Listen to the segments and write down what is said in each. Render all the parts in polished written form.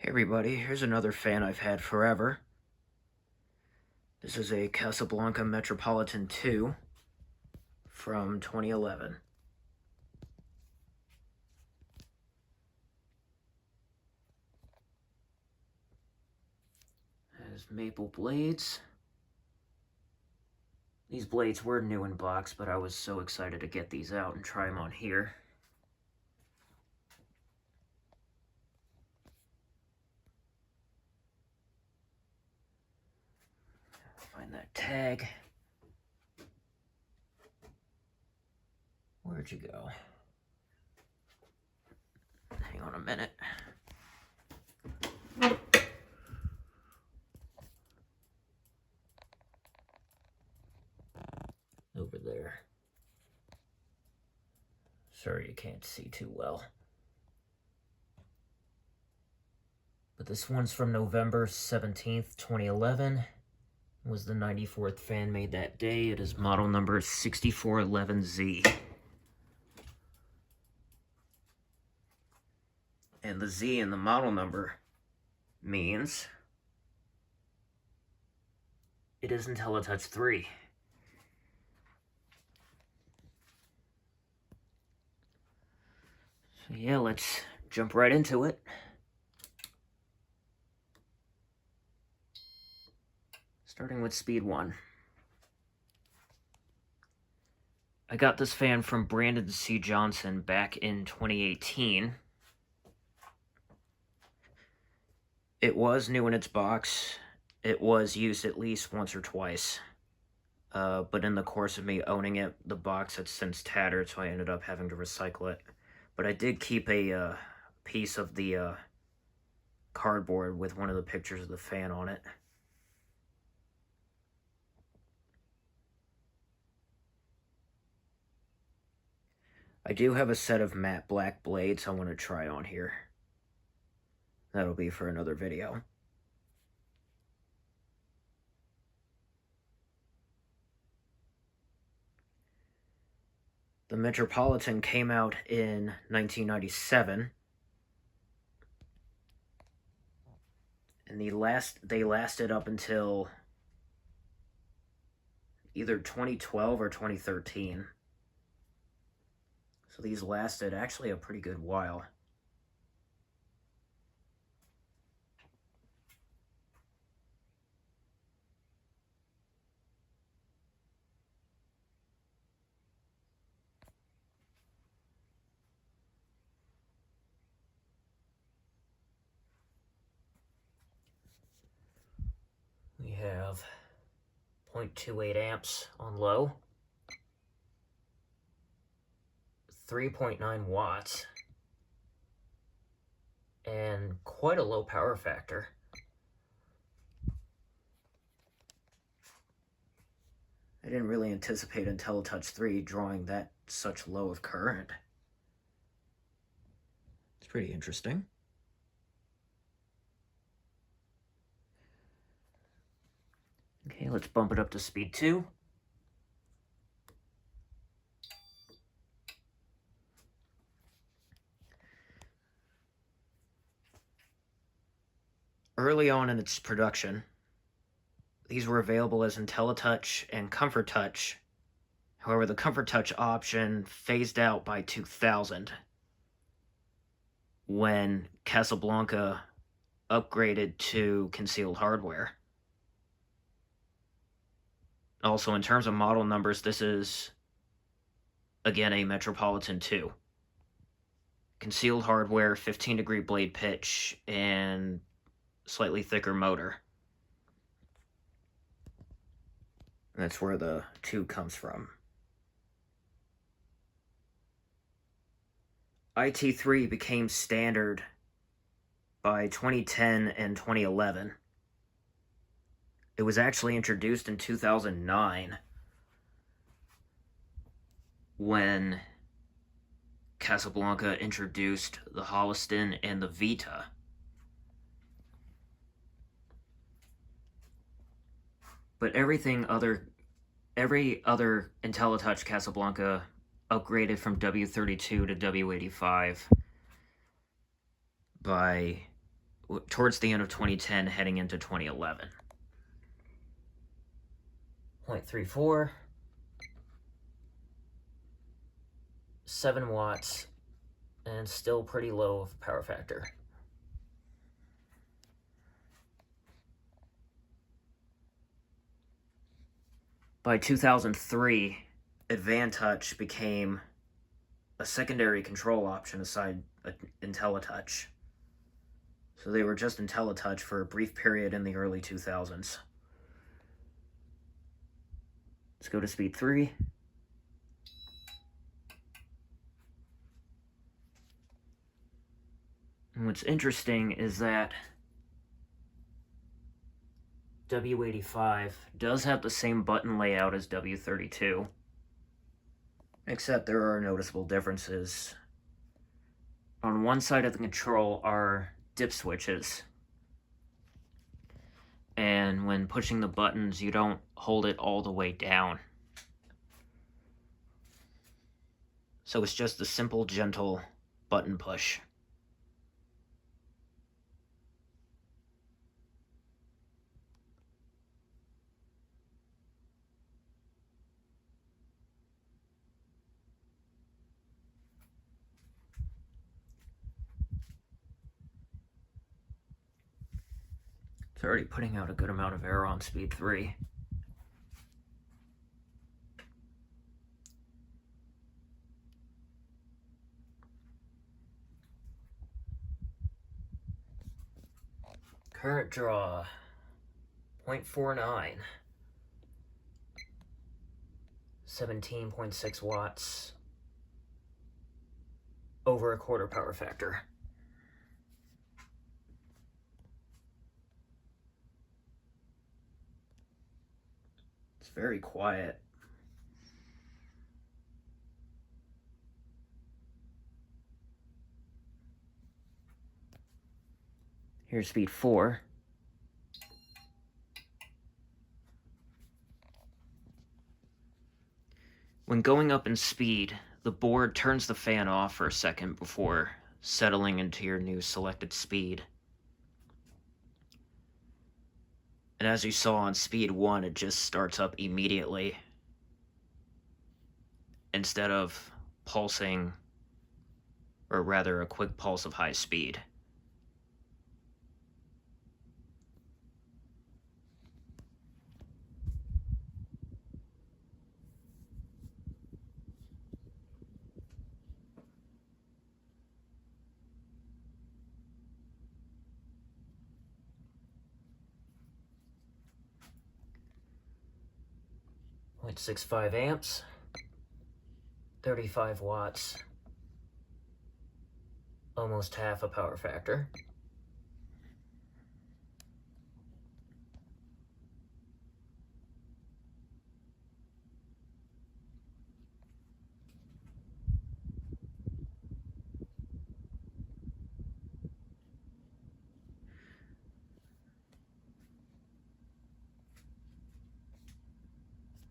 Hey everybody, here's another fan I've had forever. This is a Casablanca Metropolitan 2 from 2011. It has maple blades. These blades were new in box, but I was so excited to get these out and try them on here. Find that tag. Where'd you go? Hang on a minute. Over there. Sorry you can't see too well. But this one's from November 17th, 2011. It was the 94th fan made that day. It is model number 6411Z. And the Z in the model number means it is IntelliTouch 3. So yeah, let's jump right into it. Starting with speed 1. I got this fan from Brandon C. Johnson back in 2018. It was new in its box. It was used at least once or twice. But in the course of me owning it, the box had since tattered, so I ended up having to recycle it. But I did keep a piece of the cardboard with one of the pictures of the fan on it. I do have a set of matte black blades I want to try on here. That'll be for another video. The Metropolitan came out in 1997. And they lasted up until either 2012 or 2013. So these lasted actually a pretty good while. We have 0.28 amps on low, 3.9 watts, and quite a low power factor. I didn't really anticipate IntelliTouch 3 drawing that such low of current. It's pretty interesting. Okay, let's bump it up to speed 2. Early on in its production, these were available as IntelliTouch and ComfortTouch. However, the ComfortTouch option phased out by 2000 when Casablanca upgraded to concealed hardware. Also, in terms of model numbers, this is, again, a Metropolitan 2. Concealed hardware, 15-degree blade pitch, and slightly thicker motor. That's where the 2 comes from. IT3 became standard by 2010 and 2011. It was actually introduced in 2009 when Casablanca introduced the Holliston and the Vita. But every other IntelliTouch Casablanca upgraded from W32 to W85 by towards the end of 2010, heading into 2011. 0.34, 7 watts, and still pretty low of power factor. By 2003, AdvanTouch became a secondary control option aside IntelliTouch. So they were just IntelliTouch for a brief period in the early 2000s. Let's go to speed 3. And what's interesting is that W85 does have the same button layout as W32, except there are noticeable differences. On one side of the control are dip switches, and when pushing the buttons, you don't hold it all the way down. So it's just a simple, gentle button push. It's already putting out a good amount of air on speed 3. Current draw, 0.49. 17.6 watts. Over a quarter power factor. It's very quiet. Here's speed 4. When going up in speed, the board turns the fan off for a second before settling into your new selected speed. And as you saw on speed 1, it just starts up immediately instead of pulsing, or rather a quick pulse of high speed. .65 amps, 35 watts, almost half a power factor.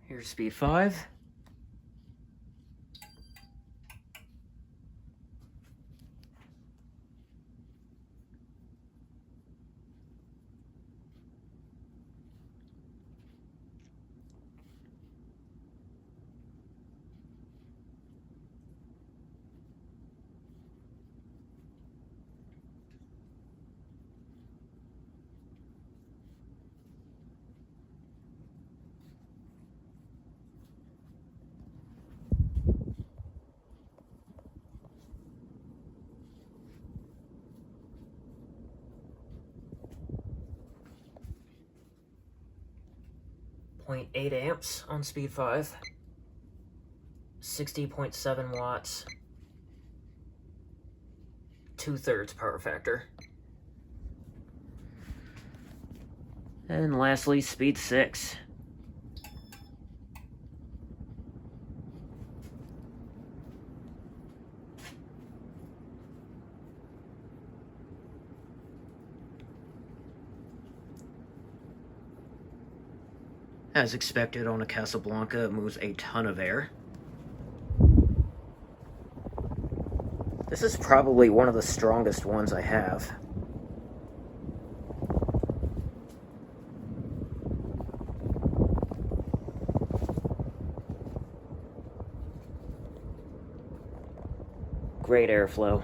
Here's speed 5. .8 amps on speed 5, 60.7 watts, 2/3 power factor. And lastly, speed 6. As expected on a Casablanca, it moves a ton of air. This is probably one of the strongest ones I have. great airflow.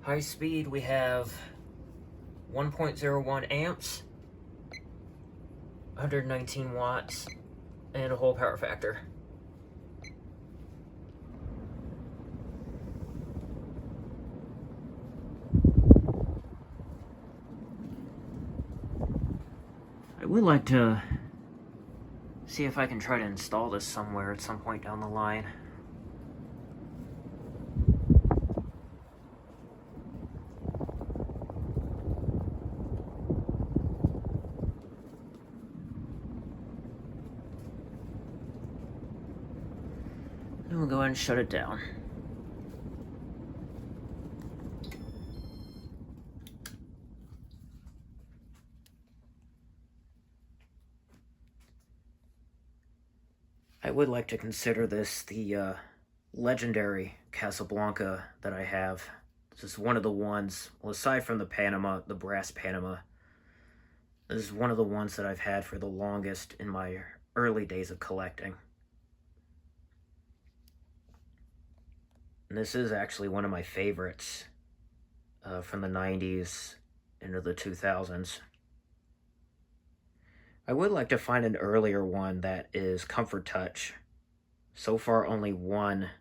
High speed, we have 1.01 amps, 119 watts, and a whole power factor. I would like to see if I can try to install this somewhere at some point down the line. And we'll go ahead and shut it down. I would like to consider this the legendary Casablanca that I have. This is one of the ones, well, aside from the Panama, the brass Panama, this is one of the ones that I've had for the longest in my early days of collecting. And this is actually one of my favorites from the 90s into the 2000s. I would like to find an earlier one that is Comfort Touch. So far, only one,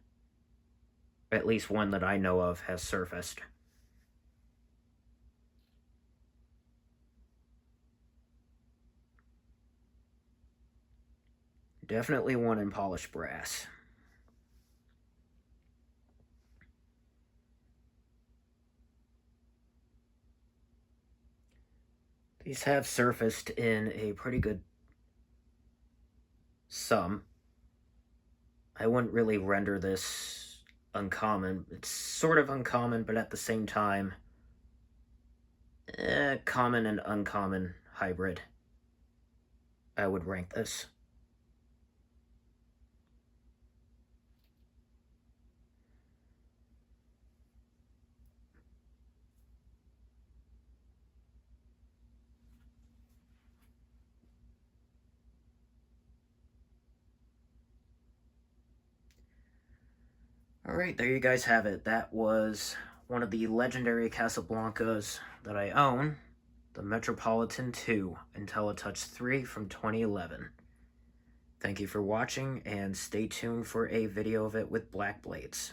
at least one that I know of, has surfaced. Definitely one in polished brass. These have surfaced in a pretty good sum. I wouldn't really render this uncommon. It's sort of uncommon, but at the same time, common and uncommon hybrid. I would rank this. Alright, there you guys have it. That was one of the legendary Casablancas that I own, the Metropolitan 2 IntelliTouch 3 from 2011. Thank you for watching, and stay tuned for a video of it with black blades.